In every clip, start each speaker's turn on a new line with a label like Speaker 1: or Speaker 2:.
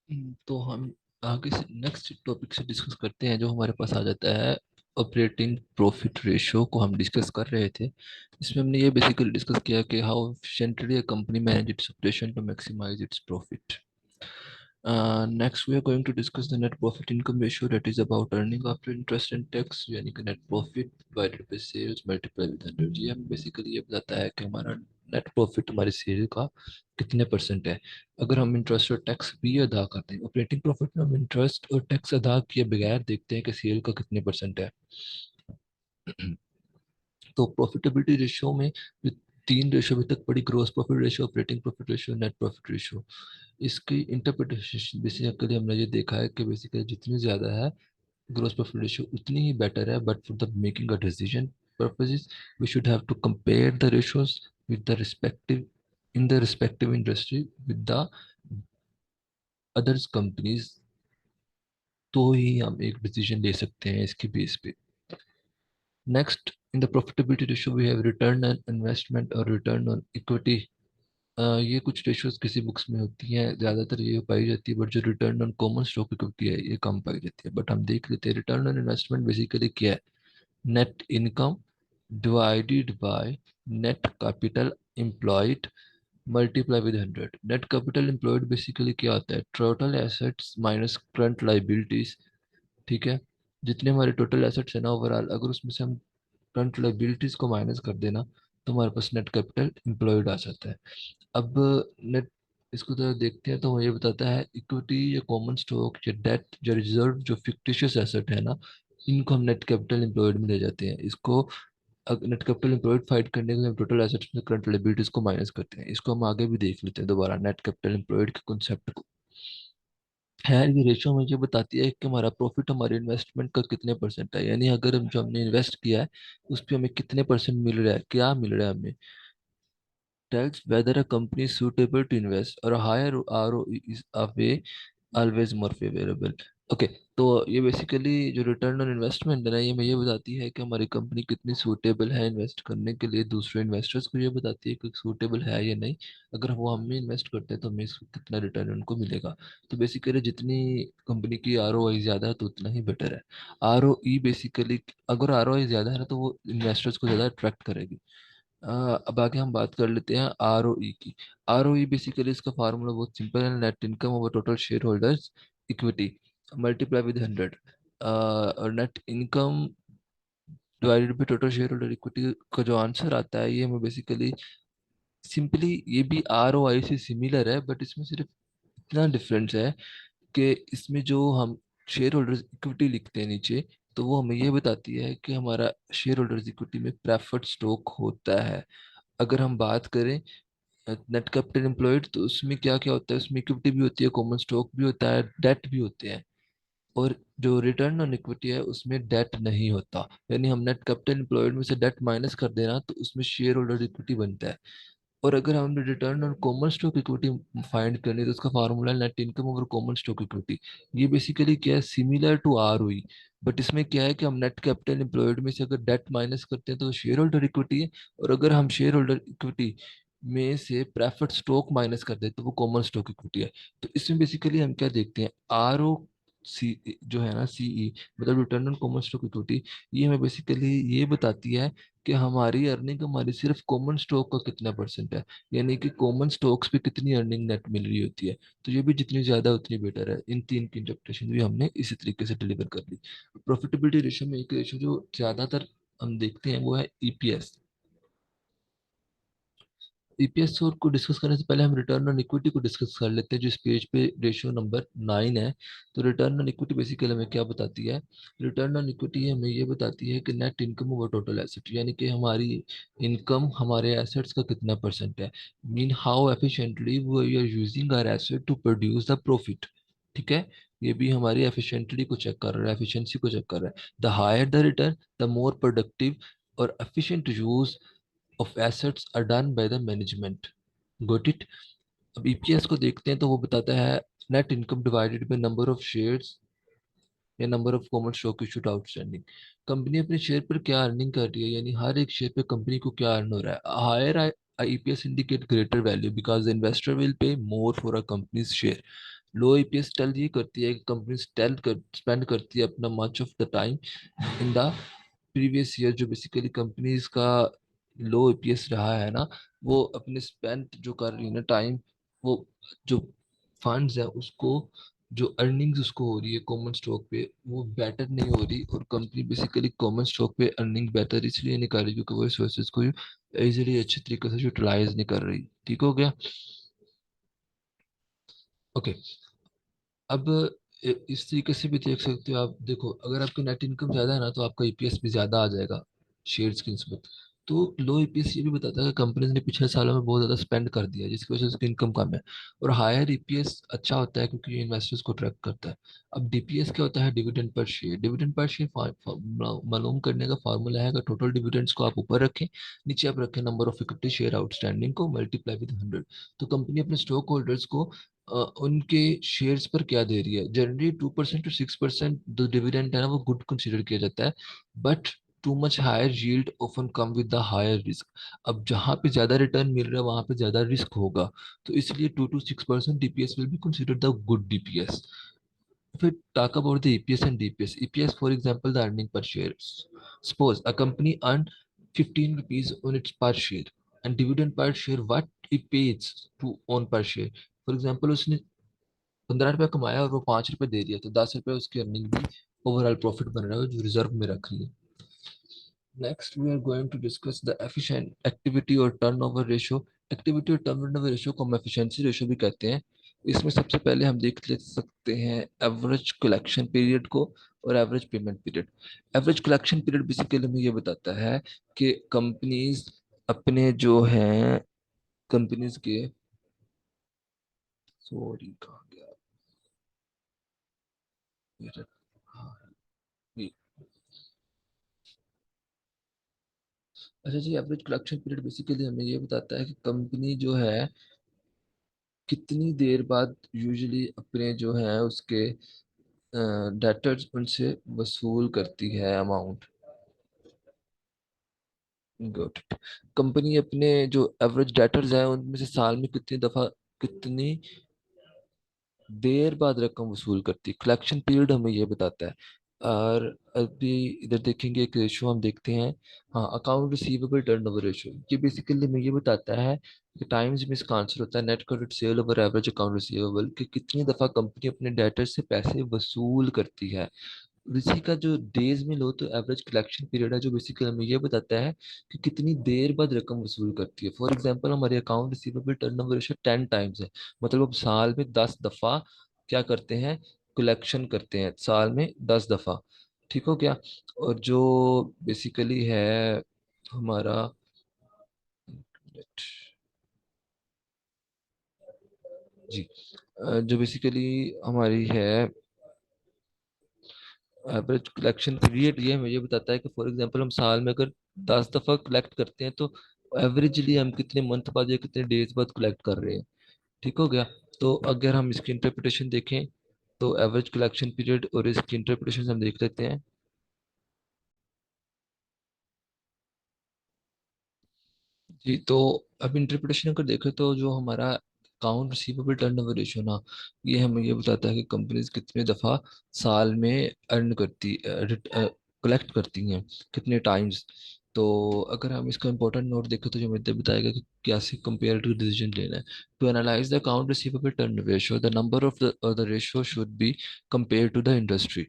Speaker 1: तो हम आगे से नेक्स्ट टॉपिक से डिस्कस करते हैं, जो हमारे पास आ जाता है ऑपरेटिंग प्रॉफिट रेशियो को हम डिस्कस कर रहे थे। इसमें हमने ये बेसिकली डिस्कस किया कि how efficiently a company manage its operation to maximise its profit. Next, we are going to discuss the net profit income ratio, that is about earning after interest and tax, यानी कि net profit divided by sales multiplied with 100। ये हमें basically ये बताता है कि हमारा net profit हमारी सेल का कितने परसेंट है अगर हम इंटरेस्ट और टैक्स भी अदा करते हैं। ऑपरेटिंग प्रॉफिट में हम इंटरेस्ट और टैक्स अदा किए बगैर देखते हैं कि सेल का कितने परसेंट है। तो प्रॉफिटेबिलिटी रेशियो में जो तीन रेशियो अभी तक पड़ी, gross profit ratio, operating profit ratio, net profit ratio, इसकी इंटरप्रिटेशन बेसिकली हमने ये देखा है कि बेसिकली जितनी ज़्यादा है ग्रोस प्रॉफिट रेशियो उतनी ही बेटर है, but for the making a decision purposes we should have to compare the ratios with the respective in the respective industry with the others companies, तो ही हम एक डिसीजन ले सकते हैं इसके बेस पे। Next, in the profitability ratio we have return on investment और return on equity. ये कुछ रेशियोज किसी बुक्स में होती हैं, ज़्यादातर ये पाई जाती है, बट जो return on common stock equity है ये कम पाई जाती है। बट हम देख लेते हैं रिटर्न ऑन इन्वेस्टमेंट बेसिकली क्या है। Net income divided by net capital employed multiply with 100। Net capital employed basically क्या होता है, total assets minus current liabilities. ठीक है, जितने हमारे टोटल एसेट्स है ना ओवरऑल, अगर उसमें से हम करंट लाइबिलिटीज को माइनस कर देना तो हमारे पास नेट कैपिटल एम्प्लॉयड आ जाता है। अब नेट इसको तो देखते हैं तो वो ये बताता है इक्विटी या कॉमन स्टॉक या डेट या रिजर्व जो फिक्टिशियस एसेट है ना, इनको हम नेट कैपिटल एम्प्लॉयड में ले जाते हैं। इसको नेट कैपिटल एम्प्लॉयड फाइंड करने के लिए हम टोटल एसेट्स में करंट लायबिलिटीज को माइनस करते हैं। इसको हम आगे भी देख लेते हैं दोबारा नेट कैपिटल एम्प्लॉयड के कॉन्सेप्ट को। है ये रेशियो मुझे बताती है कि हमारा प्रॉफिट हमारे इन्वेस्टमेंट का कितने परसेंट है, यानी अगर हम जो हमने इन्वेस्ट किया है उस पर हमें कितने परसेंट मिल रहा है, क्या मिल रहा है हमें। Tells whether a company is suitable to invest or a higher ROE is a way always more favorable। Okay, तो ये बेसिकली जो रिटर्न ऑन इन्वेस्टमेंट है ना, ये हमें ये बताती है कि हमारी कंपनी कितनी सूटेबल है इन्वेस्ट करने के लिए, दूसरे इन्वेस्टर्स को ये बताती है कि सूटेबल है या नहीं। अगर वो हम में इन्वेस्ट करते हैं तो हमें इसको कितना रिटर्न उनको मिलेगा। तो बेसिकली जितनी कंपनी की ROI ज़्यादा है तो उतना ही बेटर है। ROE बेसिकली, अगर ROI ज़्यादा है ना तो वो इन्वेस्टर्स को ज़्यादा अट्रैक्ट करेगी। अब आगे हम बात कर लेते हैं ROE की। ROE बेसिकली इसका फार्मूला बहुत सिंपल है, net income over total share holders equity multiply with 100। और net income divided by total share holder equity का जो आंसर आता है, ये हमें बेसिकली सिंपली, ये भी ROI से सिमिलर है, बट इसमें सिर्फ इतना डिफरेंस है कि इसमें जो हम शेयर होल्डर्स इक्विटी लिखते हैं नीचे, तो वो हमें ये बताती है कि हमारा शेयर होल्डर्स इक्विटी में प्रेफर्ड स्टॉक होता है। अगर हम बात करें नेट कैपिटल एम्प्लॉयड, तो उसमें क्या क्या होता है, उसमें इक्विटी भी होती है, कॉमन स्टॉक भी होता है, डेट भी होते हैं। और जो रिटर्न ऑन इक्विटी है उसमें डेट नहीं होता, यानी हम नेट कैपिटल एम्प्लॉयड में से डेट माइनस कर देना तो उसमें शेयर होल्डर इक्विटी बनता है। और अगर हमने return on common stock equity find करनी है तो उसका फार्मूला है net income over common stock equity. ये बेसिकली क्या है, सिमिलर टू ROE, बट इसमें क्या है कि हम नेट कैपिटल एम्प्लॉयड में से अगर डेट माइनस करते हैं तो शेयर होल्डर इक्विटी है, और अगर हम शेयर होल्डर इक्विटी में से प्रेफर्ड स्टॉक माइनस कर देते तो वो कॉमन स्टॉक इक्विटी है। तो इसमें बेसिकली हम क्या देखते हैं, सी जो है ना, CE मतलब return on common stock equity, ये हमें बेसिकली ये बताती है कि हमारी अर्निंग हमारी सिर्फ कॉमन स्टॉक का कितना परसेंट है, यानी कि कॉमन स्टॉक्स पे कितनी अर्निंग नेट मिल रही होती है। तो ये भी जितनी ज्यादा उतनी बेटर है। इन तीन की इंटरप्रिटेशन भी हमने इसी तरीके से डिलीवर कर ली। प्रॉफिटेबिलिटी रेशियो में एक रेशियो जो ज्यादातर हम देखते हैं वो है EPS। EPS को डिस्कस करने से पहले हम रिटर्न ऑन इक्विटी को डिस्कस कर लेते हैं, जो इस पेज पे रेशियो नंबर 9 है। तो रिटर्न ऑन इक्विटी बेसिकली हमें क्या बताती है, रिटर्न ऑन इक्विटी हमें ये बताती है कि net income over total asset, यानी कि हमारी इनकम हमारे एसेट्स का कितना परसेंट है, mean how efficiently we are using our asset to produce the profit. ठीक है, ये भी हमारी एफिशिएंटली को चेक कर रहा है, एफिशिएंसी को चेक कर रहा है। The higher the return the more productive और efficient use of assets are done by the management। Got it। अब EPS को देखते हैं तो वो बताता है net income divided by number of shares या number of common stock issued outstanding. Company अपने शेयर पर क्या अर्निंग कर रही है, यानी हर एक शेयर पे कंपनी को क्या अर्न हो रहा है। Higher EPS indicate greater value because the investor will pay more for a company's share। Low EPS tell ये करती है कि कंपनी स्पेंड करती है अपना much of the time in the previous year. जो बेसिकली कंपनीज का लो ईपीएस रहा है ना, वो अपने स्पेंड जो कर रही है ना टाइम, वो जो फंड्स है उसको, जो अर्निंग्स उसको हो रही है कॉमन स्टॉक पे, वो बेटर नहीं हो रही। और कंपनी बेसिकली कॉमन स्टॉक पे अर्निंग बेटर इसलिए नहीं कर रही क्योंकि वो रिसोर्सेज को इजीली अच्छे तरीके से यूटिलाइज नहीं कर रही। ठीक हो गया? ओके। अब इस तरीके से भी देख सकते हो आप। देखो, अगर आपकी नेट इनकम ज्यादा है ना तो आपका ईपीएस भी ज्यादा आ जाएगा शेयर्स की निस्बत। तो लो ईपीएस ये भी बताता है कि कंपनीज ने पिछले सालों में बहुत ज्यादा स्पेंड कर दिया है, जिसकी वजह से उसकी इनकम कम है। और हायर ईपीएस अच्छा होता है क्योंकि ये इन्वेस्टर्स को अट्रैक्ट करता है। अब डीपीएस क्या होता है? Dividend per share. Dividend per share मालूम करने का फार्मूला है कि टोटल डिविडेंड्स को आप ऊपर रखें, नीचे आप रखें number of equity share outstanding को मल्टीप्लाई विद 100। तो कंपनी अपने स्टॉक होल्डर्स को उनके शेयर्स पर क्या दे रही है। जनरली 2% to 6% जो डिविडेंड है ना वो गुड कंसीडर किया जाता है। But too much higher yield often come with the higher risk. अब जहाँ पे ज्यादा रिटर्न मिल रहा है वहां पे ज्यादा रिस्क होगा। तो इसलिए 2 to 6% DPS will be considered the good DPS. If we talk about the EPS and DPS, EPS, for example, the earning per share. Suppose a company earned 15 rupees on its per share, and dividend per share, what it pays to own per share. For example, उसने 15 रुपया कमाया और वो 5 रुपए दे दिया, तो 10 रुपए उसकी अर्निंग भी ओवरऑल प्रॉफिट बन रहा है जो रिजर्व में रख रही है। Next, we are going to discuss the efficient activity or turnover ratio. Activity और टर्नओवर रेशियो को हम एफिशिएंसी रेशियो भी कहते हैं। इसमें सबसे पहले हम देख ले सकते हैं एवरेज कलेक्शन पीरियड को और average payment period. Average collection period basically हमें ये बताता है कि कंपनीज अपने जो हैं, कंपनीज के, सॉरी कहाँ गया मेरा, हाँ, ये, अच्छा जी, एवरेज कलेक्शन पीरियड बेसिकली हमें ये बताता है कि कंपनी जो है कितनी देर बाद यूजुअली अपने जो है उसके डेटर्स उनसे वसूल करती है अमाउंट। गुड। कंपनी अपने जो एवरेज डेटर्स है उनमें से साल में कितनी दफा, कितनी देर बाद रकम वसूल करती है, कलेक्शन पीरियड हमें ये बताता है। और अभी इधर देखेंगे एक रेशो हम देखते हैं। हाँ, अकाउंट रिसीवेबल टर्नओवर रेशो, ये बेसिकली हमें ये बताता है कि टाइम्स में इसका आंसर होता है net credit sale over average account receivable, कि कितनी दफा कंपनी अपने डेटर से पैसे वसूल करती है। इसी का जो डेज में लो तो एवरेज कलेक्शन पीरियड है जो बेसिकली हमें ये बताता है कि कितनी देर बाद रकम वसूल करती है। फॉर एग्जांपल, हमारे account receivable turnover ratio 10 times है, मतलब अब साल में 10 दफा क्या करते हैं, कलेक्शन करते हैं साल में 10 दफा। ठीक हो गया? और जो बेसिकली है हमारा, जी, जो बेसिकली हमारी है एवरेज कलेक्शन पीरियड, ये हमें ये बताता है कि फॉर एग्जांपल हम साल में अगर 10 दफा कलेक्ट करते हैं तो एवरेजली हम कितने मंथ बाद या कितने डेज बाद कलेक्ट कर रहे हैं। ठीक हो गया? तो अगर हम इसकी इंटरप्रिटेशन देखें तो एवरेज कलेक्शन पीरियड और इसकी इंटरप्रिटेशन हम देख लेते हैं। जी, तो अब इंटरप्रिटेशन अगर देखें तो जो हमारा अकाउंट रिसीवेबल टर्नओवर रेशियो ना, ये हमें ये बताता है कि कंपनीज कितने दफ़ा साल में अर्न करती, कलेक्ट करती हैं, कितने टाइम्स। तो अगर हम इसका इंपॉर्टेंट नोट देखें तो जो हमें ये बताएगा कि कैसे कंपेयर टू डिसीजन लेना है। To analyse the account receivable turnover ratio, the number of the ratio should be compare to the industry.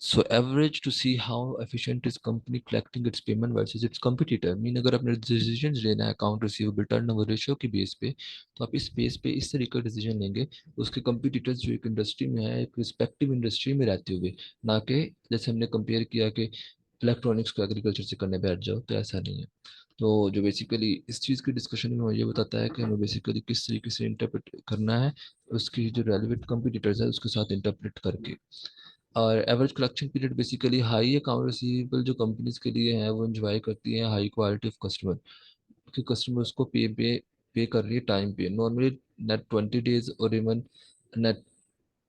Speaker 1: So average to see how efficient is company collecting its payment versus its competitor। Mean अगर आपने decision लेना है account receivable turnover ratio की base पे, तो आप इस base पे इस तरीके का डिसीजन लेंगे। उसके कंपटीटर्स जो एक इंडस्ट्री में है, एक रिस्पेक्टिव इंडस्ट्री में रहते हुए, ना कि जैसे हमने कंपेयर किया कि इलेक्ट्रॉनिक्स को एग्रीकल्चर से करने बैठ जाओ, तो ऐसा नहीं है। तो जो बेसिकली इस चीज़ की डिस्कशन में ये बताता है कि हमें बेसिकली किस तरीके से इंटरप्रेट करना है उसकी जो रेलिवेंट कंपटीटर्स है उसके साथ इंटरप्रेट करके। और average collection period basically high account receivable जो कंपनीज के लिए है वो एंजॉय करती है हाई क्वालिटी ऑफ कस्टमर, कि कस्टमर उसको पे कर रही है टाइम पे। नॉर्मली नेट 20 डेज और even net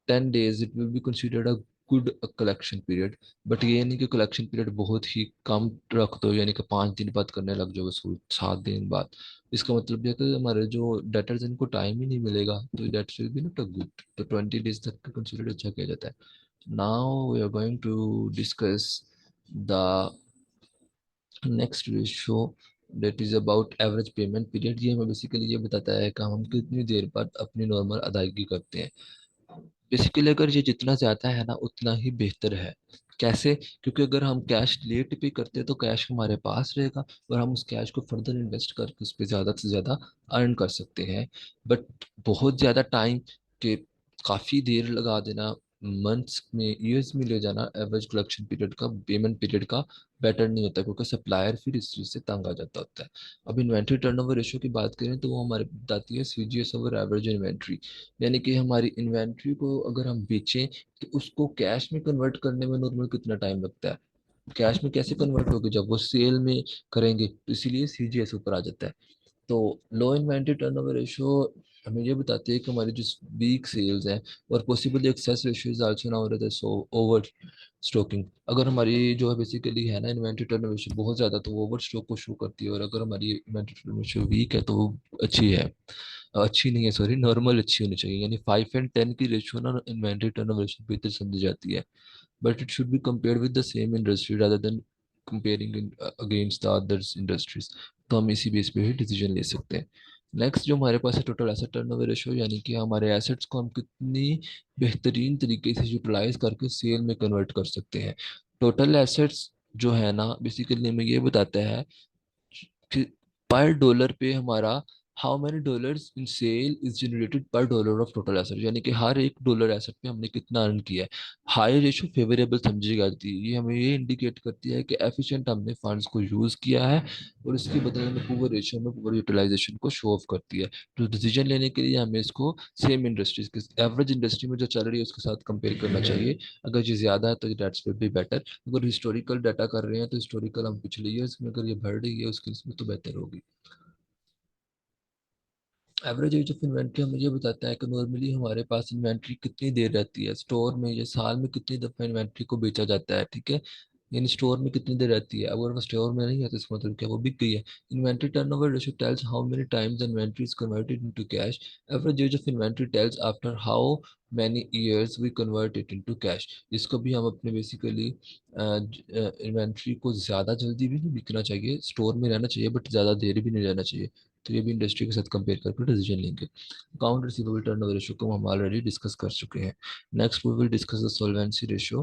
Speaker 1: 10 days it will be considered good collection period. But ये नहीं कि कलेक्शन पीरियड बहुत ही कम रख दो, यानी कि 5 दिन बाद करने लग जाओ वसूल, 7 दिन बाद। इसका मतलब ये है कि हमारे जो डेटर्स इनको टाइम ही नहीं मिलेगा, तो that should be not a good. तो 20 डेज तक का कंसिडर अच्छा किया जाता है। Now we are going to discuss the next ratio, that is about average payment period. ये हमें बेसिकली ये बताता है कि हम कितनी देर बाद अपनी नॉर्मल अदायगी करते हैं। बेसिकली अगर ये जितना ज्यादा है ना उतना ही बेहतर है। कैसे? क्योंकि अगर हम कैश लेट पे करते हैं तो कैश हमारे पास रहेगा, और हम उस कैश को फर्दर इन्वेस्ट करके उस पर ज्यादा से ज्यादा अर्न कर सकते हैं। बट बहुत ज्यादा टाइम के, काफी देर लगा देना, मंथ्स में ईयर्स में ले जाना एवरेज कलेक्शन पीरियड का, पेमेंट पीरियड का बेटर नहीं होता, क्योंकि सप्लायर फिर इस चीज से तंग आ जाता होता है। अब इन्वेंट्री टर्नओवर रेशियो की बात करें तो वो हमारे बताती है सीजीएस ओवर एवरेज इन्वेंट्री। यानी कि हमारी इन्वेंट्री को अगर हम बेचें तो उसको कैश में कन्वर्ट करने में नॉर्मल कितना टाइम लगता है। कैश में कैसे कन्वर्ट होगी, जब वो सेल में करेंगे, तो इसीलिए सीजीएस ऊपर आ जाता है। तो लो इन्वेंट्री टर्नओवर रेशियो हमें ये बताती है कि हमारी जो वीक सेल्स हैं, और possible excess ratio is also now रहता है सो ओवर स्टॉकिंग। अगर हमारी जो है बेसिकली है ना इन्वेंट्री टर्नओवर रेशियो बहुत ज़्यादा, तो वो ओवर स्टॉक को शो करती है। और अगर हमारी इन्वेंट्री टर्नओवर रेशियो वीक है तो वो अच्छी है, अच्छी नहीं है सॉरी, नॉर्मल अच्छी होनी चाहिए। यानी 5 और 10 की रेशियो ना इन्वेंट्री टर्नओवर रेशियो बेहतर समझी जाती है। But it should be compared with the same industry rather than comparing against the others industries. तो हम इसी बेस पे ही डिसीजन ले सकते हैं। नेक्स्ट जो हमारे पास है टोटल एसेट टर्नओवर रेशियो, यानी कि हमारे एसेट्स को हम कितनी बेहतरीन तरीके से यूटिलाइज करके सेल में कन्वर्ट कर सकते हैं। टोटल एसेट्स जो है ना बेसिकली हमें ये बताता है कि पर डॉलर पे हमारा how many dollars in sale is generated per dollar of total asset, यानी कि हर एक डॉलर एसेट पे हमने कितना अर्न किया है। हाई रेशो फेवरेबल समझी जाती है, ये हमें ये इंडिकेट करती है कि एफिशिएंट हमने फंड्स को यूज किया है, और इसके बदले में पुअर रेशियो में पुअर यूटिलाइजेशन को शो ऑफ करती है। तो डिसीजन लेने के लिए हमें इसको सेम इंडस्ट्रीज के एवरेज इंडस्ट्री में जो चल रही है उसके साथ कंपेयर करना चाहिए। अगर ये ज्यादा है तो दैट्स विल बी बेटर। अगर हिस्टोरिकल डाटा कर रहे हैं तो हिस्टोरिकल हम पिछले ईयर्स में अगर ये बढ़ रही है उसके इसमें तो बेहतर होगी। एवरेज एज ऑफ इन्वेंट्री हमें ये बताता है कि नॉर्मली हमारे पास इन्वेंट्री कितनी देर रहती है स्टोर में, या साल में कितनी दफा इन्वेंट्री को बेचा जाता है, ठीक है। यानी स्टोर में कितनी देर रहती है, अगर वो स्टोर में नहीं है तो इसका मतलब क्या वो बिक गई है। Inventory turnover ratio tells how many times inventory is converted into cash. Average age of inventory tells after how many years we convert it into cash. इसको भी हम अपने बेसिकली इन्वेंट्री को ज़्यादा जल्दी भी नहीं बिकना चाहिए, स्टोर में रहना चाहिए, बट ज़्यादा देर भी नहीं रहना चाहिए। तो ये भी इंडस्ट्री के साथ कंपेयर करके डिसीजन लेंगे। अकाउंट रिसीवेबल टर्नओवर रेशियो को हम ऑलरेडी डिस्कस कर चुके हैं। Next we will discuss the solvency ratio.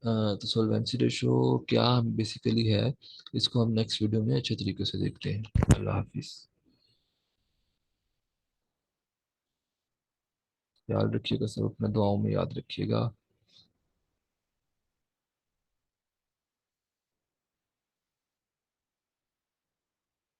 Speaker 1: तो सॉल्वेंसी रेशियो क्या बेसिकली है, इसको हम नेक्स्ट वीडियो में अच्छे तरीके से देखते हैं। अल्लाह हाफिज़। ख्याल रखिएगा सब अपना, दुआओं में याद रखिएगा।